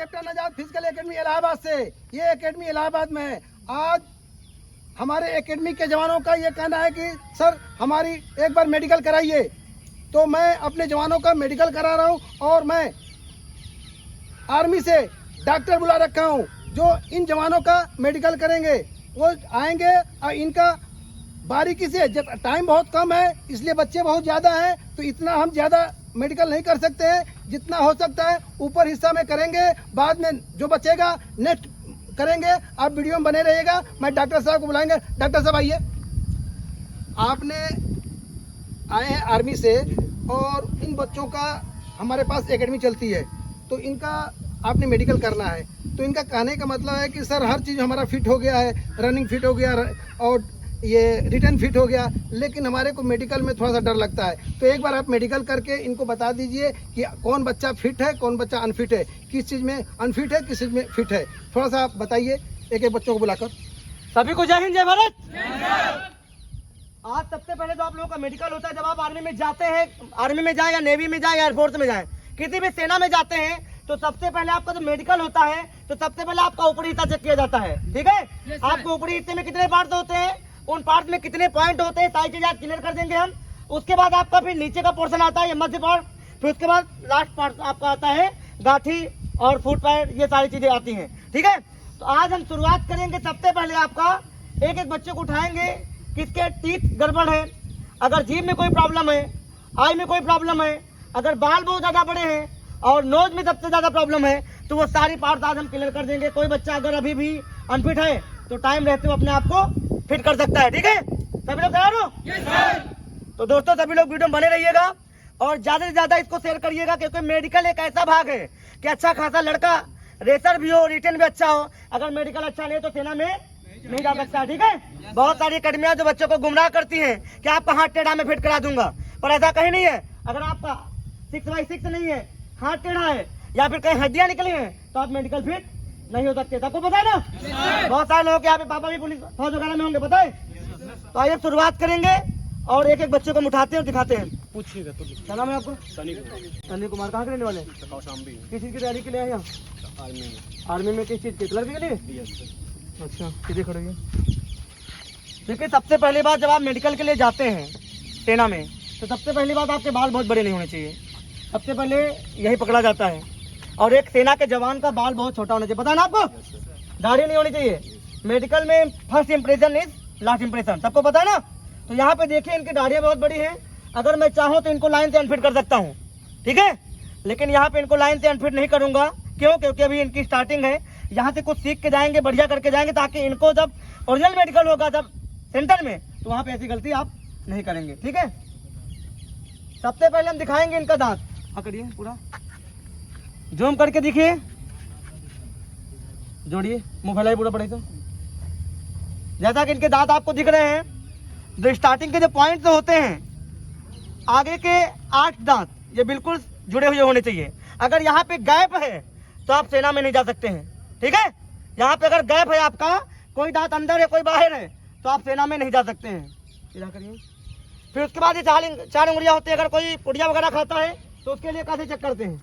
Captain आजाद physical academy Allahabad से। ये academy Allahabad में है। आज हमारे एकेडमी के जवानों का ये कहना है कि सर हमारी एक बार मेडिकल कराइए, तो मैं अपने जवानों का मेडिकल करा रहा हूँ और मैं आर्मी से डॉक्टर बुला रखा हूँ जो इन जवानों का मेडिकल करेंगे। वो आएंगे और इनका बारीकी से, जब टाइम बहुत कम है इसलिए बच्चे बहुत ज़्यादा हैं, तो इतना हम ज़्यादा मेडिकल नहीं कर सकते हैं। जितना हो सकता है ऊपर हिस्सा में करेंगे, बाद में जो बचेगा नेक्स्ट करेंगे। आप वीडियो में बने रहिएगा। मैं डॉक्टर साहब को बुलाएंगे। डॉक्टर साहब आइए। आपने आए हैं आर्मी से और इन बच्चों का हमारे पास एकेडमी चलती है, तो इनका आपने मेडिकल करना है। तो इनका कहने का मतलब है कि सर हर चीज़ हमारा फिट हो गया है, रनिंग फिट हो गया और ये रिटर्न फिट हो गया, लेकिन हमारे को मेडिकल में थोड़ा सा डर लगता है। तो एक बार आप मेडिकल करके इनको बता दीजिए कि कौन बच्चा फिट है, कौन बच्चा अनफिट है, किस चीज़ में अनफिट है, किस चीज़ में फिट है। थोड़ा सा आप बताइए एक एक बच्चों को बुलाकर। सभी को जय हिंद जय भारत। आज सबसे पहले तो आप लोगों का मेडिकल होता है। जब आप आर्मी में जाते हैं, आर्मी में जाए या नेवी में जाए या एयरफोर्स में जाए, किसी भी सेना में जाते हैं, तो सबसे पहले आपका जो मेडिकल होता है तो सबसे पहले आपका ऊपरी हिस्सा चेक किया जाता है। ठीक है, आपको ऊपरी हिस्से में कितने पार्ट होते हैं, उन पार्ट में कितने पॉइंट होते हैं, सारी चीजें क्लियर कर देंगे हम। उसके बाद आपका फिर नीचे का पोर्शन आता है, ये मध्य पार्ट, फिर उसके बाद लास्ट पार्ट आपका आता है गाठी और फुट पैर, ये सारी चीजें आती हैं। ठीक है, तो आज हम शुरुआत करेंगे। सबसे पहले आपका एक एक बच्चे को उठाएंगे, किसके टीथ गड़बड़ है, अगर जीभ में कोई प्रॉब्लम है, आई में कोई प्रॉब्लम है, अगर बाल बहुत ज्यादा बड़े हैं और नोज में सबसे ज्यादा प्रॉब्लम है, तो वो सारी पार्ट आज हम क्लियर कर देंगे। कोई बच्चा अगर अभी भी अनफिट है तो टाइम रहते हुए अपने आप को फिट कर सकता है। ठीक है, सभी लोग तैयार हो? तो दोस्तों सभी लोग वीडियो में बने रहिएगा और ज्यादा से ज्यादा इसको शेयर करिएगा, क्योंकि मेडिकल एक ऐसा भाग है कि अच्छा खासा लड़का रेसर भी हो, रिटर्न भी अच्छा हो, अगर मेडिकल अच्छा नहीं तो सेना में नहीं जा सकता। ठीक है, बहुत सारी अकेडमियां जो बच्चों को गुमराह करती हैं कि आपका हाथ टेढ़ा में फिट करा दूंगा, पर ऐसा कहीं नहीं है। अगर आपका 6x6 नहीं है, हाथ टेढ़ा है या फिर कहीं हड्डियां निकली हैं, तो आप मेडिकल फिट नहीं हो सकते। सबको पता है ना? बहुत सारे लोगों के यहाँ पे पापा भी पुलिस फौज वगैरह में होंगे, पता है। तो आइए शुरुआत करेंगे और एक एक बच्चे को उठाते हैं और दिखाते हैं। पूछिएगा तो क्या नाम है आपको? सनी कुमार। कहाँ के रहने वाले? किस चीज की तैयारी के लिए आए? आर्मी में किस चीज के? क्लर्क के लिए? अच्छा, सीधे खड़े हैं। देखिए, सबसे पहली बात, जब आप मेडिकल के लिए जाते हैं सेना में, तो सबसे पहली बात आपके बाल बहुत बड़े नहीं होने चाहिए। सबसे पहले यही पकड़ा जाता है। और एक सेना के जवान का बाल बहुत छोटा होना चाहिए, पता है ना आपको? दाढ़ी नहीं होनी चाहिए। मेडिकल में first impression is last impression, सबको पता है ना? तो यहाँ पे देखिए, इनकी दाढ़ियाँ बहुत बड़ी हैं। अगर मैं चाहूँ तो इनको लाइन से अनफिट कर सकता हूँ, ठीक है, लेकिन यहाँ पे इनको लाइन से अनफिट नहीं करूंगा। क्यों? क्योंकि अभी इनकी स्टार्टिंग है। यहाँ से कुछ सीख के जाएंगे, बढ़िया करके जाएंगे, ताकि इनको जब ओरिजिनल मेडिकल होगा जब सेंटर में, तो वहाँ पे ऐसी गलती आप नहीं करेंगे। ठीक है, सबसे पहले हम दिखाएंगे इनका दांत। पकड़िए, पूरा जूम करके दिखिए, जोड़िए, मुंह फैलाइए पूरा बड़े से। जैसा कि इनके दांत आपको दिख रहे हैं, जो स्टार्टिंग के जो पॉइंट्स होते हैं, आगे के 8 दांत ये बिल्कुल जुड़े हुए होने चाहिए। अगर यहाँ पे गैप है तो आप सेना में नहीं जा सकते हैं। ठीक है, यहाँ पे अगर गैप है आपका, कोई दांत अंदर है कोई बाहर है, तो आप सेना में नहीं जा सकते हैं। सीधा करिए। फिर उसके बाद ये 4 उंगलियां होती है। अगर कोई पुड़िया वगैरह खाता है तो उसके लिए कैसे चेक करते हैं?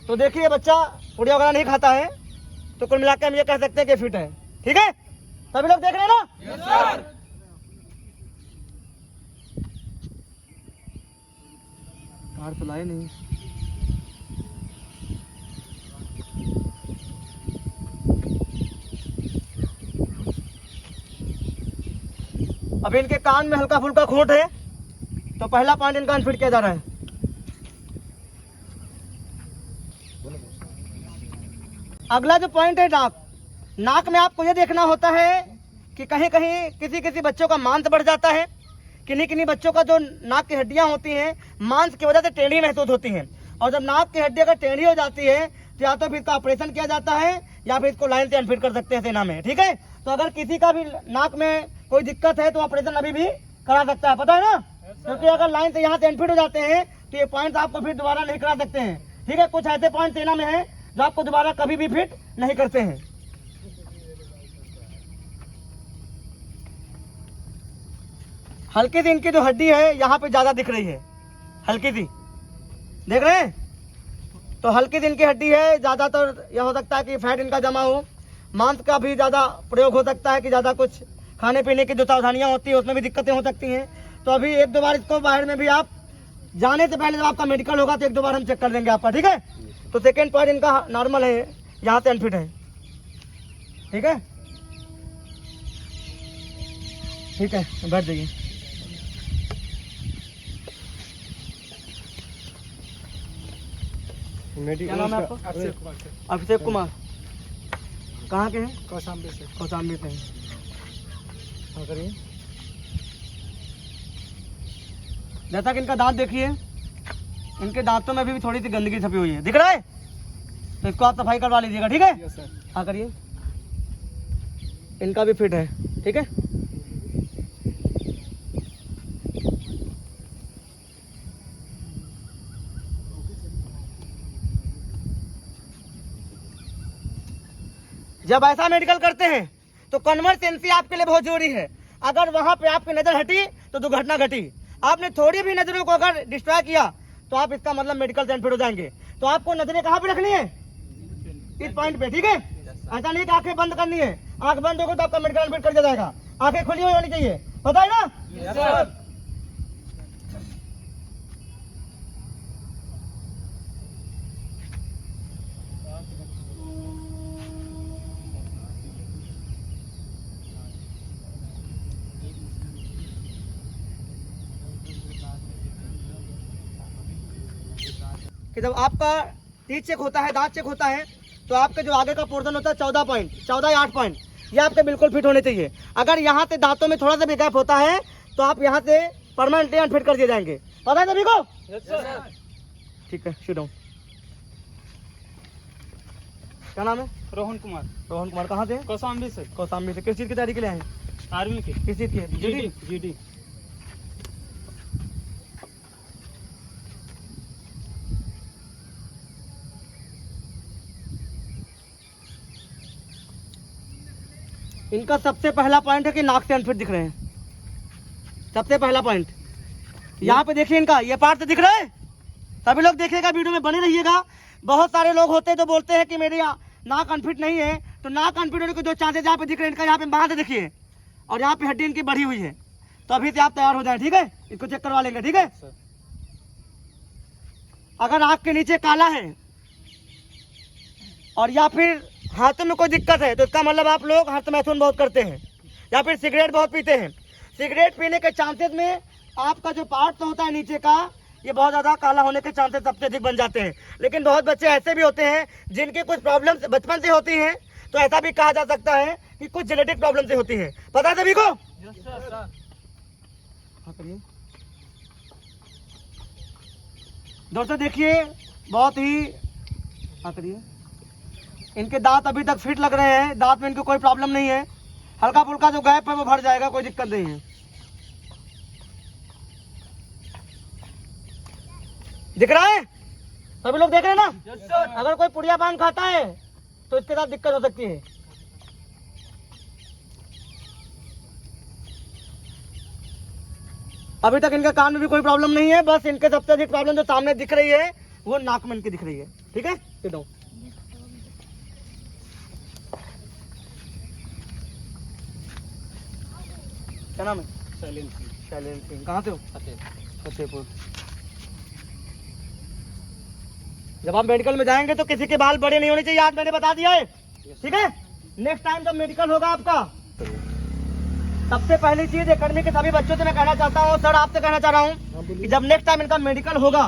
तो देखिए, बच्चा पुड़िया वगैरह नहीं खाता है, तो कुल मिलाकर हम ये कह सकते हैं कि फिट है। ठीक है, सभी लोग देख रहे हैं ना? Yes sir. कार तो लाए नहीं। अब इनके कान में हल्का फुल्का खोट है, तो पहला पॉइंट इनका अनफिट किया जा रहा है। अगला जो पॉइंट है नाक। नाक में आपको ये देखना होता है कि कहीं कहीं किसी किसी बच्चों का मांस बढ़ जाता है, किन्हीं किन्हीं बच्चों का जो नाक की हड्डियां होती हैं मांस की वजह से टेढ़ी महसूस होती हैं, और जब नाक की हड्डी अगर टेढ़ी हो जाती है तो या तो फिर इसका ऑपरेशन किया जाता है या फिर इसको लाइन से अनफिट कर सकते हैं सेना में। ठीक है, तो अगर किसी का भी नाक में कोई दिक्कत है तो ऑपरेशन अभी भी करा सकता है, पता है ना? क्योंकि अगर लाइन से यहाँ से अनफिट हो जाते हैं तो ये पॉइंट आपको फिर दोबारा नहीं करा सकते हैं। ठीक है, कुछ ऐसे पॉइंट सेना में है जो आपको दोबारा कभी भी फिट नहीं करते हैं। हल्की सी इनकी जो हड्डी है यहाँ पे ज्यादा दिख रही है, हल्की सी, देख रहे हैं? तो हल्की दिन की हड्डी है, ज़्यादातर यह हो सकता है कि फैट इनका जमा हो, मांस का भी ज़्यादा प्रयोग हो सकता है कि ज़्यादा कुछ खाने पीने की जो सावधानियाँ होती है उसमें भी दिक्कतें हो सकती हैं। तो अभी 1-2 बार इसको बाहर में भी आप जाने से पहले जब आपका मेडिकल होगा तो 1-2 बार हम चेक कर देंगे आपका, ठीक है। तो सेकेंड पॉइंट इनका नॉर्मल है, यहाँ से अनफिट है, ठीक है। ठीक है, बैठ जाइए। क्या नाम है आपका? अभिषेक कुमार। कहाँ के हैं? कौशाम्बी से। कौशाम्बी से हैं। हाँ करिए। जैसा कि इनका दांत देखिए, इनके दांतों में भी थोड़ी सी गंदगी छपी हुई है, दिख रहा है? तो इसको आप सफाई करवा लीजिएगा, ठीक है। Yes sir. हाँ करिए। इनका भी फिट है, ठीक है। जब ऐसा मेडिकल करते हैं तो कन्वर्सेंसी आपके लिए बहुत जरूरी है। अगर वहां पे आपकी नजर हटी तो दुर्घटना घटी। आपने थोड़ी भी नजरों को अगर डिस्ट्रॉय किया तो आप इसका मतलब मेडिकल से अनफिट हो जाएंगे। तो आपको नजरें कहाँ पे रखनी है? इस पॉइंट पे, ठीक है। ऐसा नहीं कि आंखें बंद करनी है, आंख बंद होगी तो आपका मेडिकल अनफिट कर दिया जाएगा। आंखें खुली हुई होनी चाहिए, पता है ना? कि जब आपका टीथ चेक होता है, दांत चेक होता है, तो आपके जो आगे का पोर्शन होता है 14 या 8 पॉइंट, ये आपके बिल्कुल फिट होने चाहिए। अगर यहाँ से दांतों में थोड़ा सा भी गैप होता है तो आप यहाँ से परमानेंटली अनफिट कर दिए जाएंगे। पता है सभी को? ठीक है, शुरू। क्या नाम है? रोहन कुमार। रोहन कुमार। कहाँ से? कौशाम्बी से। कौशाम्बी से। किस चीज़ की तैयारी के लिए आए? आर्मी की। किस चीज़ की? जीडी। इनका सबसे पहला पॉइंट है कि नाक से अनफिट दिख रहे हैं। सबसे पहला पॉइंट यहाँ पे देखिए, इनका ये पार्ट दिख रहा है। सभी लोग देखिएगा, वीडियो में बने रहिएगा। बहुत सारे लोग होते हैं तो बोलते हैं कि मेरी नाक अनफिट नहीं है। तो नाक अनफिट होने के 2 चांसेस यहाँ पे दिख रहे हैं। इनका यहाँ पे बांध देखिए, और यहाँ पे हड्डी इनकी बढ़ी हुई है। तो अभी से आप तैयार हो जाए, ठीक है। इसको चेक करवा लेंगे, ठीक है। अगर आँख के नीचे काला है और या फिर हाथों में कोई दिक्कत है तो इसका मतलब आप लोग हाथ मैथुन बहुत करते हैं या फिर सिगरेट बहुत पीते हैं। सिगरेट पीने के चांसेस में आपका जो पार्ट होता है नीचे का, ये बहुत ज़्यादा काला होने के चांसेस सबसे अधिक बन जाते हैं। लेकिन बहुत बच्चे ऐसे भी होते हैं जिनकी कुछ प्रॉब्लम्स बचपन से होती हैं, तो ऐसा भी कहा जा सकता है कि कुछ जेनेटिक प्रॉब्लम से होती है। पता है सभी को? दोस्तों देखिए, बहुत ही करिए, इनके दांत अभी तक फिट लग रहे हैं। दांत में इनकी कोई प्रॉब्लम नहीं है। हल्का फुल्का जो गैप है वो भर जाएगा, कोई दिक्कत नहीं है। दिख रहा है? सभी लोग देख रहे हैं ना? अगर कोई पुड़िया पान खाता है तो इसके साथ दिक्कत हो सकती है। अभी तक इनके कान में भी कोई प्रॉब्लम नहीं है। बस इनके सबसे अधिक प्रॉब्लम जो सामने दिख रही है वो नाक में इनकी दिख रही है, ठीक है। क्या नाम है? शैलेंद्र सिंह। कहाँ से हो? फतेहपुर। जब आप मेडिकल में जाएंगे तो किसी के बाल बड़े नहीं होने चाहिए, आज मैंने बता दिया है, ठीक है। नेक्स्ट टाइम जब मेडिकल होगा आपका, सबसे पहली चीज एकेडमी के सभी बच्चों से मैं कहना चाहता हूँ, सर आपसे कहना चाह रहा हूँ कि जब नेक्स्ट टाइम इनका मेडिकल होगा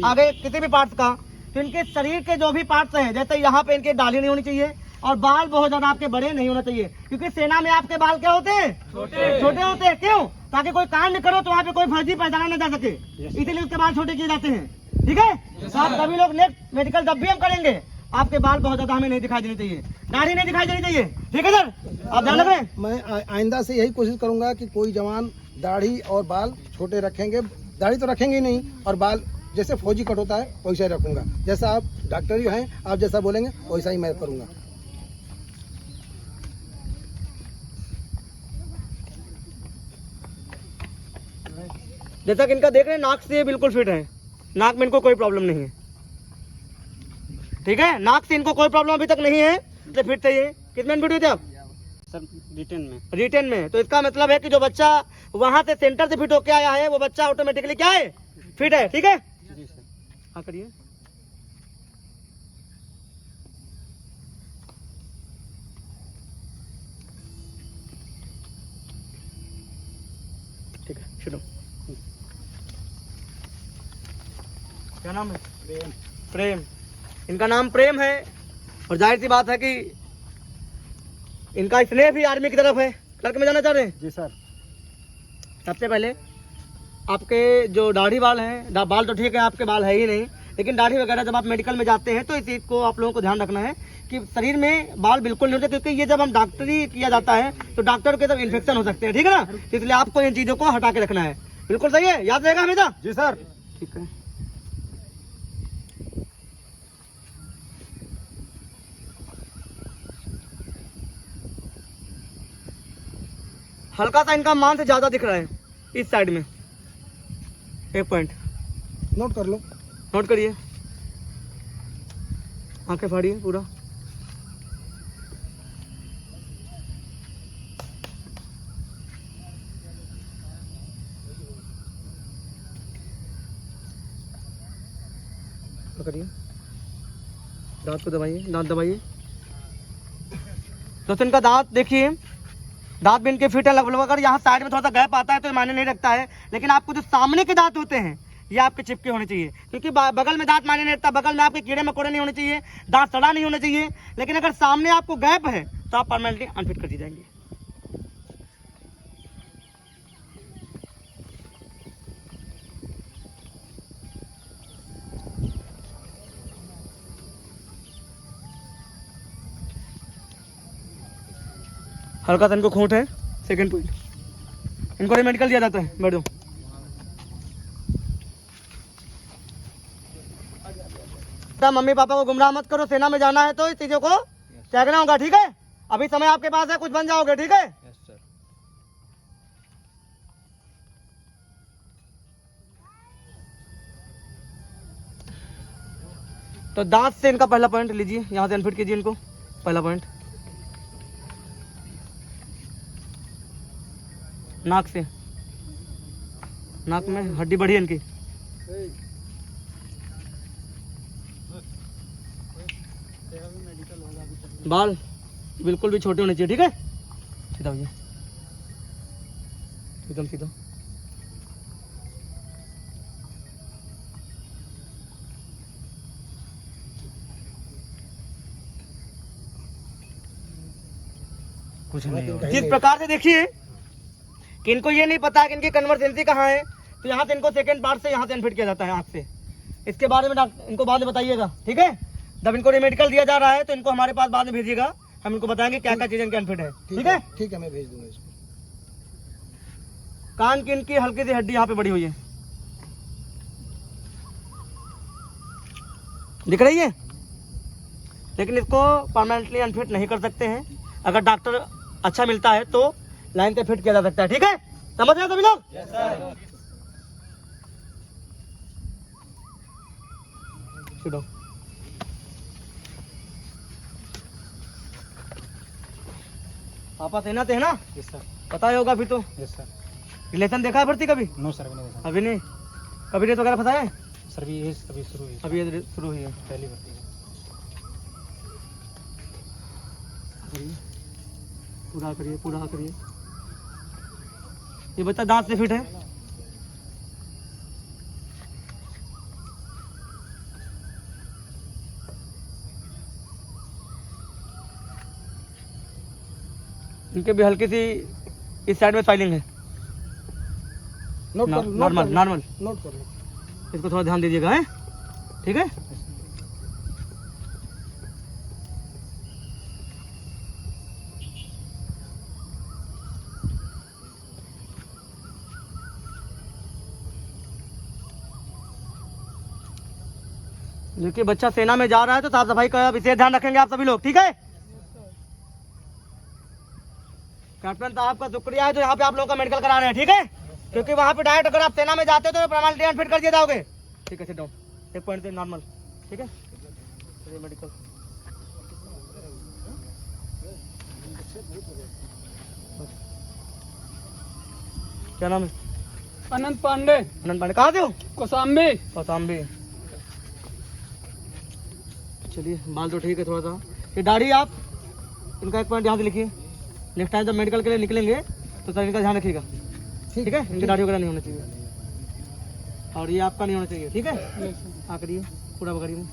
आगे किसी भी पार्ट्स का, तो इनके शरीर के जो भी पार्ट्स हैं, जैसे यहाँ पे इनके दाढ़ी नहीं होनी चाहिए और बाल बहुत ज्यादा आपके बड़े नहीं होना चाहिए, क्योंकि सेना में आपके बाल क्या होते हैं? छोटे होते हैं। क्यों? ताकि कोई कांड करो तो वहाँ पे कोई फर्जी पहचाना न जा सके, इसीलिए उसके बाल छोटे किए जाते हैं, ठीक है। तो आप सभी लोग नेक्स्ट मेडिकल जब भी हम करेंगे, आपके बाल बहुत ज्यादा हमें नहीं दिखाई देनी चाहिए, दाढ़ी नहीं दिखाई देनी चाहिए, ठीक है सर। आप ध्यान रखें। मैं आइंदा से यही कोशिश करूंगा कि कोई जवान दाढ़ी और बाल छोटे रखेंगे, दाढ़ी तो रखेंगे ही नहीं, और बाल जैसे फौजी कट होता है वैसा ही रखूंगा। जैसा आप डॉक्टर ही हैं, आप जैसा बोलेंगे वैसा ही मैं करूंगा। जैसा कि इनका देख रहे हैं, नाक से बिल्कुल फिट है, नाक में इनको कोई प्रॉब्लम नहीं है। ठीक है। नाक से इनको कोई प्रॉब्लम अभी तक नहीं है, तो फिट चाहिए। कितने फिट हुए थे आप? सर रिटर्न में। रिटर्न में। तो इसका मतलब है कि जो बच्चा वहां से सेंटर से फिट होके आया है वो बच्चा ऑटोमेटिकली क्या है, फिट है। ठीक है, जी सर। हाँ करिए। ठीक है, शुरू। क्या नाम है? प्रेम। प्रेम। इनका नाम प्रेम है और जाहिर सी बात है कि इनका स्नेह भी आर्मी की तरफ है। क्लर्क में जाना चाह रहे हैं? जी सर। सबसे पहले आपके जो दाढ़ी बाल हैं, बाल तो ठीक है, आपके बाल है ही नहीं, लेकिन दाढ़ी वगैरह जब आप मेडिकल में जाते हैं तो इस चीज़ को आप लोगों को ध्यान रखना है कि शरीर में बाल बिल्कुल नहीं होते, क्योंकि ये जब हम डॉक्टरी किया जाता है तो डॉक्टर के तब इन्फेक्शन हो सकते हैं। ठीक है ना, इसलिए आपको इन चीज़ों को हटा के रखना है। बिल्कुल सही है, याद रहेगा हमेशा? जी सर। ठीक है। हल्का सा इनका मान से ज्यादा दिख रहा है इस साइड में, 1 पॉइंट नोट कर लो। नोट करिए। आंखें फाड़िए पूरा। करिए, दांत को दबाइए, दांत दबाइए। दोस्तों इनका दांत देखिए, दांत भी इनके फिट है लगभग। अगर यहाँ साइड में थोड़ा सा गैप आता है तो मायने नहीं रखता है, लेकिन आपको जो सामने के दांत होते हैं ये आपके चिपके होने चाहिए, क्योंकि बगल में दांत मायने नहीं रखता। बगल में आपके कीड़े मकोड़े नहीं होने चाहिए, दांत सड़ा नहीं होने चाहिए, लेकिन अगर सामने आपको गैप है तो आप परमानेंटली अनफिट कर दिए जाएंगे। हल्का सा इनको खोट है, 2nd पॉइंट। इनको मेडिकल दिया जाता है, बैठो। मम्मी पापा को गुमराह मत करो, सेना में जाना है तो इस चीजों को त्यागना होगा। ठीक है, अभी समय आपके पास है, कुछ बन जाओगे। ठीक है, यस सर। तो दांत से इनका पहला पॉइंट लीजिए, यहाँ से अनफिट कीजिए इनको। पहला पॉइंट नाक से, नाक में हड्डी बढ़ी है इनकी। बाल बिल्कुल भी छोटे होने चाहिए। ठीक है, सीधा होइए, एकदम सीधा। कुछ नहीं होगा। जिस प्रकार से देखिए कि इनको ये नहीं पता है कि इनकी कन्वर्जेंसी कहाँ है, तो यहाँ से इनको 2nd पार्ट से यहाँ से अनफिट किया जाता है, आँख से। इसके बारे में इनको बाद में बताइएगा। ठीक है, जब इनको मेडिकल दिया जा रहा है तो इनको हमारे पास बाद में भेजिएगा, हम इनको बताएंगे क्या क्या चीजें इनके अनफिट है। ठीक है, ठीक है, मैं भेज दूंगा इसको। कान की इनकी हल्की सी हड्डी यहाँ पे बड़ी हुई है, दिख रही है, लेकिन इसको परमानेंटली अनफिट नहीं कर सकते हैं। अगर डॉक्टर अच्छा मिलता है तो लाइन पे फिट किया जा सकता है। ठीक है, समझ रहे सभी लोग? Yes sir. सीधो। पापा सेना थे ना, यस सर। पता ही होगा फिर तो। Yes sir. रिलेशन देखा है भर्ती कभी? नो सर, मैंने देखा अभी नहीं। कभी रेत वगैरह फंसा है? सर। भी अभी शुरू हुई, अभी ये शुरू हुई है। पहली भर्ती है। पूरा करिए, पूरा करिए। ये बच्चा दांत से फिट है। इनके भी हल्की सी इस साइड में स्वेलिंग है, नॉर्मल नॉर्मल। नोट कर लो। इसको थोड़ा ध्यान दीजिएगा, है? ठीक है, देखिए बच्चा सेना में जा रहा है तो साफ सफाई का विशेष ध्यान रखेंगे आप सभी लोग। ठीक है, कैप्टन साहब का शुक्रिया है जो यहाँ पे आप लोगों का मेडिकल करा रहे हैं। ठीक है, क्योंकि वहाँ पे डायरेक्ट अगर आप सेना में जाते हो तो परमानेंटली अनफिट कर दिए जाओगे। ठीक है, सिट डाउन। 1 पॉइंट से नॉर्मल। ठीक है, चलिए मेडिकल। क्या नाम है? अनंत पांडे, अनंत पांडे। कहाँ से हो? कोसाम्बी। कौशाम्बी। चलिए बाल तो ठीक है थोड़ा सा। ये दाढ़ी आप इनका एक पॉइंट यहाँ से लिखिए। नेक्स्ट टाइम जब मेडिकल के लिए निकलेंगे तो सर इनका ध्यान रखिएगा, ठीक है? इनकी दाढ़ी वगैरह नहीं होना चाहिए और ये आपका नहीं होना चाहिए, ठीक है? हाँ करिए, पूरा पकड़िए।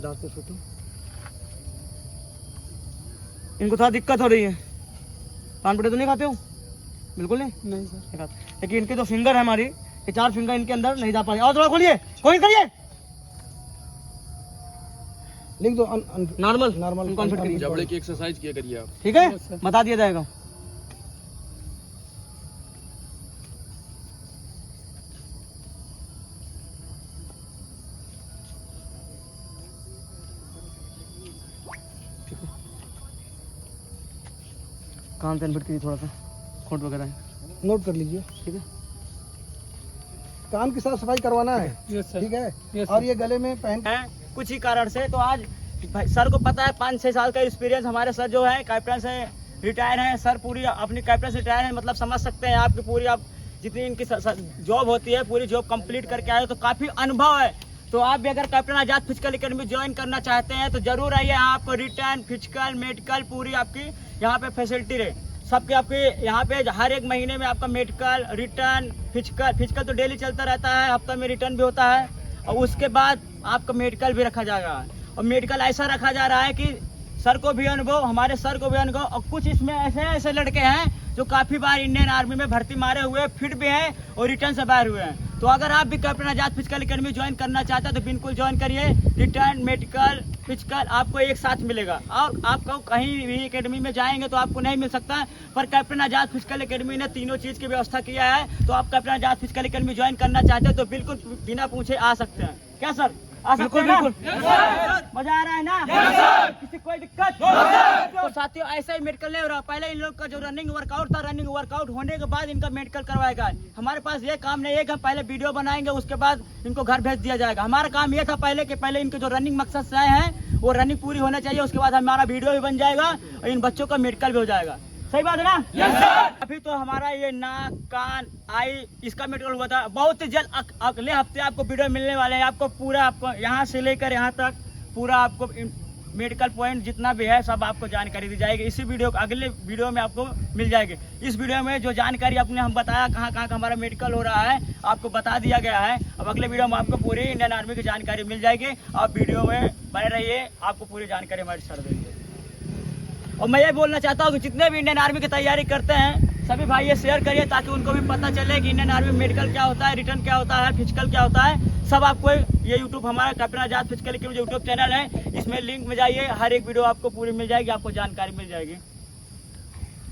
दांत पे छूटो। इनको थोड़ा दिक्कत हो रही है, पान पटे तो नहीं खाते हो? बिल्कुल नहीं। नहीं सर। नहीं खाते। लेकिन इनके जो फिंगर है हमारी, ये 4 फिंगर इनके अंदर नहीं जा पाए। और थोड़ा खोलिए, कोई करिए। लिख दो नॉर्मल नॉर्मल कॉन्फिट करिए, जबड़े की एक्सरसाइज किया करिए आप। ठीक है? Yes, sir. बता दिया जाएगा। कान पेन फिट करिए थोड़ा सा, खोट वगैरह है, नोट कर लीजिए। ठीक है? कान की साफ सफाई करवाना है, यस सर। ठीक है? Yes, और ये गले में पहन है कुछ ही कारण से। तो आज भाई सर को पता है 5-6 साल का एक्सपीरियंस हमारे सर जो है कैप्टन से रिटायर हैं। सर पूरी अपनी कैप्टन से रिटायर हैं, मतलब समझ सकते हैं आपकी पूरी आप जितनी इनकी जॉब होती है पूरी जॉब कंप्लीट करके आए हो, तो काफ़ी अनुभव है। तो आप भी अगर कैप्टन आजाद फिजिकल एकेडमी ज्वाइन करना चाहते हैं तो जरूर आइए। आपको रिटर्न, फिजिकल, मेडिकल पूरी आपकी यहाँ पे फैसिलिटी रहे सबके। आपके यहाँ पे हर एक महीने में आपका मेडिकल, रिटर्न, फिजिकल तो डेली चलता रहता है, हफ्ता में रिटर्न भी होता है और उसके बाद आपका मेडिकल भी रखा जाएगा। और मेडिकल ऐसा रखा जा रहा है कि सर को भी अनुभव, हमारे सर को भी अनुभव, और कुछ इसमें ऐसे ऐसे लड़के हैं जो काफ़ी बार इंडियन आर्मी में भर्ती मारे हुए, फिट भी हैं और रिटर्न से बाहर हुए हैं। तो अगर आप भी कैप्टन आजाद फिजिकल एकेडमी ज्वाइन करना चाहते हैं तो बिल्कुल ज्वाइन करिए। रिटर्न, मेडिकल, फिजिकल आपको एक साथ मिलेगा। और आपको कहीं भी एकेडमी में जाएंगे तो आपको नहीं मिल सकता, पर कैप्टन आजाद फिजिकल एकेडमी ने तीनों चीज़ की व्यवस्था किया है। तो आप कैप्टन आजाद फिजिकल एकेडमी ज्वाइन करना चाहते हैं तो बिल्कुल बिना पूछे आ सकते हैं। क्या सर? आ सकते हैं ना? मजा आ रहा है ना? किसी कोई दिक्कत? तो साथियों ऐसा ही मेडिकल नहीं हो रहा। पहले इन लोग का जो रनिंग वर्कआउट था, रनिंग वर्कआउट होने के बाद इनका मेडिकल करवाएगा। हमारे पास ये काम नहीं है कि हम पहले वीडियो बनाएंगे उसके बाद इनको घर भेज दिया जाएगा। हमारा काम ये था पहले कि पहले इनके जो रनिंग मकसद से आए हैं वो रनिंग पूरी होना चाहिए, उसके बाद हमारा वीडियो भी बन जाएगा और इन बच्चों का मेडिकल भी हो जाएगा। सही बात है ना? Yes sir. अभी तो हमारा ये नाक, कान, आई इसका मेडिकल हुआ था। बहुत ही जल्द अगले हफ्ते आपको वीडियो मिलने वाले हैं। आपको पूरा आपको यहाँ से लेकर यहाँ तक पूरा आपको मेडिकल पॉइंट जितना भी है सब आपको जानकारी दी जाएगी। इसी वीडियो अगले वीडियो में आपको मिल जाएगी। इस वीडियो में जो जानकारी अपने हम बताया कहाँ कहाँ का हमारा मेडिकल हो रहा है आपको बता दिया गया है। अब अगले वीडियो में आपको पूरी इंडियन आर्मी की जानकारी मिल जाएगी। आप वीडियो में बने रहिए, आपको पूरी जानकारी हमारे सर देंगे। और मैं ये बोलना चाहता हूँ कि जितने भी इंडियन आर्मी की तैयारी करते हैं सभी भाई ये शेयर करिए ताकि उनको भी पता चले कि इंडियन आर्मी में मेडिकल क्या होता है, रिटर्न क्या होता है, फिजिकल क्या होता है। सब आपको ये यूट्यूब हमारा कैप्टन आजाद फिजिकल एकेडमी जो यूट्यूब चैनल है इसमें लिंक में जाइए, हर एक वीडियो आपको पूरी मिल जाएगी, आपको जानकारी मिल जाएगी।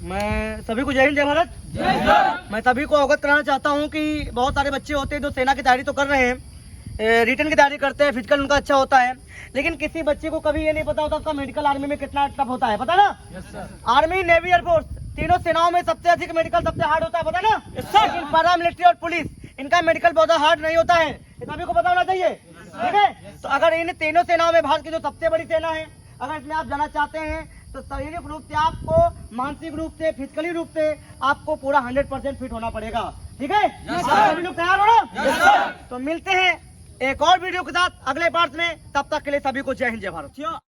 मैं सभी को जय हिंद, जय भारत। मैं सभी को अवगत कराना चाहता हूँ कि बहुत सारे बच्चे होते हैं जो सेना की तैयारी तो कर रहे हैं, रिटर्न की तैयारी करते हैं, फिजिकल उनका अच्छा होता है, लेकिन किसी बच्चे को कभी ये नहीं पता होता उसका मेडिकल आर्मी में कितना टफ होता है। पता ना? आर्मी, नेवी, एयरफोर्स तीनों सेनाओं में सबसे अधिक मेडिकल सबसे हार्ड होता है। पता ना? लेकिन पैरा मिलिट्री और पुलिस इनका मेडिकल बहुत हार्ड नहीं होता है। ये सभी को पता होना चाहिए, ठीक है? तो अगर इन तीनों सेनाओं में भारत की जो सबसे बड़ी सेना है अगर इसमें आप जाना चाहते हैं तो शारीरिक रूप से आपको, मानसिक रूप से, फिजिकली रूप से आपको पूरा 100% फिट होना पड़ेगा। ठीक है? सभी लोग तैयार हो ना? तो मिलते हैं एक और वीडियो के साथ अगले पार्ट में। तब तक के लिए सभी को जय हिंद, जय भारत।